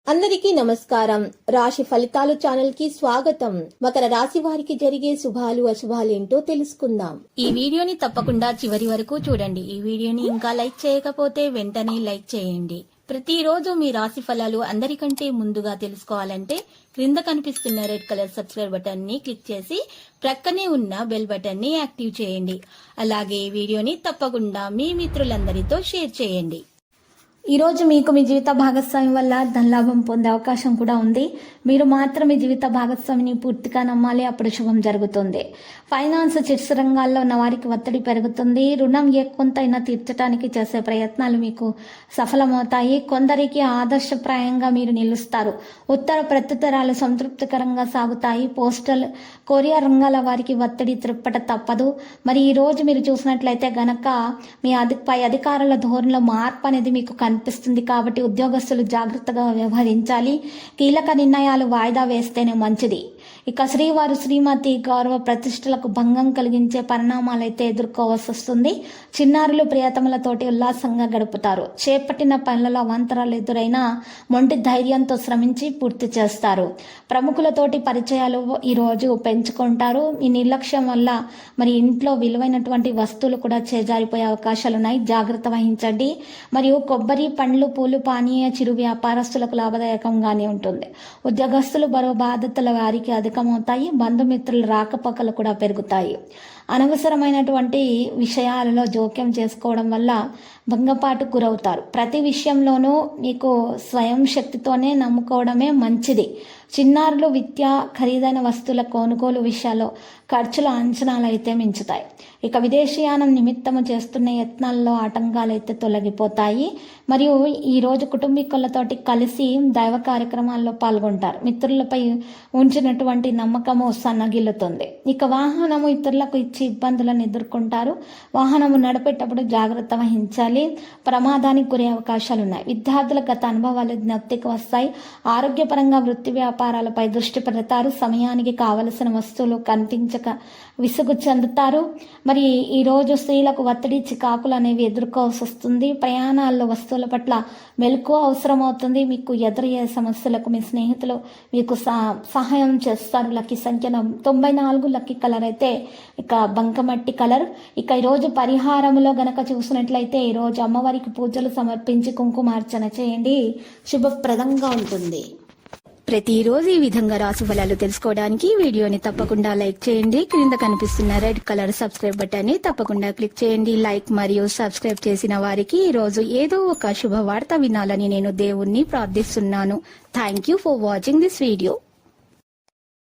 అందరికీ నమస్కారం. రాశి ఫలితాలు ఛానల్ కి స్వాగతం. మకర రాశి వారికి జరిగే శుభాలు అశుభాలు ఏంటో తెలుసుకుందాం. ఈ వీడియోని తప్పకుండా చివరి వరకు చూడండి. ఈ వీడియోని ఇంకా లైక్ చేయకపోతే వెంటనే లైక్ చేయండి. ప్రతిరోజు మీ రాశి ఫలాలు అందరికంటే ముందుగా తెలుసుకోవాలంటే క్రింద కనిపిస్తున్న రెడ్ కలర్ సబ్స్క్రైబ్ బటన్ ని క్లిక్ చేసి ప్రక్కనే ఉన్న బెల్ బటన్ ని యాక్టివ్ చేయండి. అలాగే ఈ వీడియోని తప్పకుండా మీ మిత్రులందరితో షేర్ చేయండి. ఈ రోజు మీకు మీ జీవిత భాగస్వామి వల్ల ధనలాభం పొందే అవకాశం కూడా ఉంది. మీరు మాత్రం మీ జీవిత భాగస్వామిని పూర్తిగా నమ్మాలి, అప్పుడు శుభం జరుగుతుంది. ఫైనాన్స్ చిట్స్ రంగాల్లో ఉన్న వారికి ఒత్తిడి పెరుగుతుంది. రుణం కొంతైనా తీర్చడానికి చేసే ప్రయత్నాలు మీకు సఫలమవుతాయి. కొందరికి ఆదర్శప్రాయంగా మీరు నిలుస్తారు. ఉత్తర ప్రత్యుత్తరాలు సంతృప్తికరంగా సాగుతాయి. పోస్టల్ కొరియర్ రంగాల వారికి ఒత్తిడి త్రిప్పట తప్పదు. మరి ఈ రోజు మీరు చూసినట్లయితే గనక మీ పై అధికారుల ధోరణిలో మార్పు అనేది మీకు కనిపిస్తుంది. కాబట్టి ఉద్యోగస్తులు జాగ్రత్తగా వ్యవహరించాలి. కీలక నిర్ణయాలు వాయిదా వేస్తేనే మంచిది. ఇక శ్రీవారు శ్రీమతి గౌరవ ప్రతిష్టలకు భంగం కలిగించే పరిణామాలైతే ఎదుర్కోవాల్సి వస్తుంది. చిన్నారులు ప్రియతములతోటి ఉల్లాసంగా గడుపుతారు. చేపట్టిన పనులలో అవాంతరాలు ఎదురైనా మొండి ధైర్యంతో శ్రమించి పూర్తి చేస్తారు. ప్రముఖులతోటి పరిచయాలు ఈ రోజు పెంచుకుంటారు. ఈ నిర్లక్ష్యం వల్ల మరి ఇంట్లో విలువైనటువంటి వస్తువులు కూడా చేజారిపోయే అవకాశాలు ఉన్నాయి. జాగ్రత్త వహించండి. మరియు కొబ్బరి, పండ్లు, పూలు, పానీయ చిరు వ్యాపారస్తులకు లాభదాయకంగానే ఉంటుంది. ఉద్యోగస్తులు బరువు బాధ్యతల వారికి అధికమవుతాయి. బంధుమిత్రుల రాకపోకలు కూడా పెరుగుతాయి. అనవసరమైనటువంటి విషయాలలో జోక్యం చేసుకోవడం వల్ల భంగపాటు గురవుతారు. ప్రతి విషయంలోనూ మీకు స్వయం శక్తితోనే నమ్ముకోవడమే మంచిది. చిన్నారులు విద్య, ఖరీదైన వస్తువుల కొనుగోలు విషయాల్లో ఖర్చుల అంచనాలు అయితే మించుతాయి. ఇక విదేశీయానం నిమిత్తము చేస్తున్న యత్నాల్లో ఆటంకాలు అయితే తొలగిపోతాయి. మరియు ఈరోజు కుటుంబీకులతోటి కలిసి దైవ కార్యక్రమాల్లో పాల్గొంటారు. మిత్రులపై ఉంచినటువంటి నమ్మకము సన్నగిల్లుతుంది. ఇక వాహనము ఇతరులకు ఇచ్చి ఇబ్బందులను ఎదుర్కొంటారు. వాహనము నడిపేటప్పుడు జాగ్రత్త వహించాలి. ప్రమాదానికి గురే అవకాశాలు ఉన్నాయి. విద్యార్థుల గత అనుభవాలు జ్ఞప్తికి వస్తాయి. ఆరోగ్యపరంగా వృత్తి వ్యాపారాలపై దృష్టి పెడతారు. సమయానికి కావలసిన వస్తువులు కనిపించక విసుగు చెందుతారు. మరి ఈరోజు స్త్రీలకు ఒత్తిడి, చికాకులు అనేవి ఎదుర్కోవాల్సి వస్తుంది. ప్రయాణాల్లో వస్తువుల పట్ల మెలకువ అవసరం అవుతుంది. మీకు ఎదురయ్యే సమస్యలకు మీ స్నేహితులు మీకు సహాయం చేస్తారు. లక్కీ సంఖ్య 94. లక్కీ కలర్ అయితే ఇక బంకమట్టి కలర్. ఇక ఈరోజు పరిహారంలో గనక చూసినట్లయితే ఈరోజు అమ్మవారికి పూజలు సమర్పించి కుంకుమార్చన చేయండి. శుభప్రదంగా ఉంటుంది. ప్రతిరోజు ఈ విధంగా రాశి ఫలాలు తెలుసుకోవడానికి వీడియోని తప్పకుండా లైక్ చేయండి. క్రింద కనిపిస్తున్న రెడ్ కలర్ సబ్స్క్రైబ్ బటన్ ని తప్పకుండా క్లిక్ చేయండి. లైక్ మరియు సబ్స్క్రైబ్ చేసిన వారికి ఈ రోజు ఏదో ఒక శుభవార్త వినాలని నేను దేవుణ్ణి ప్రార్థిస్తున్నాను. Thank you for watching this video.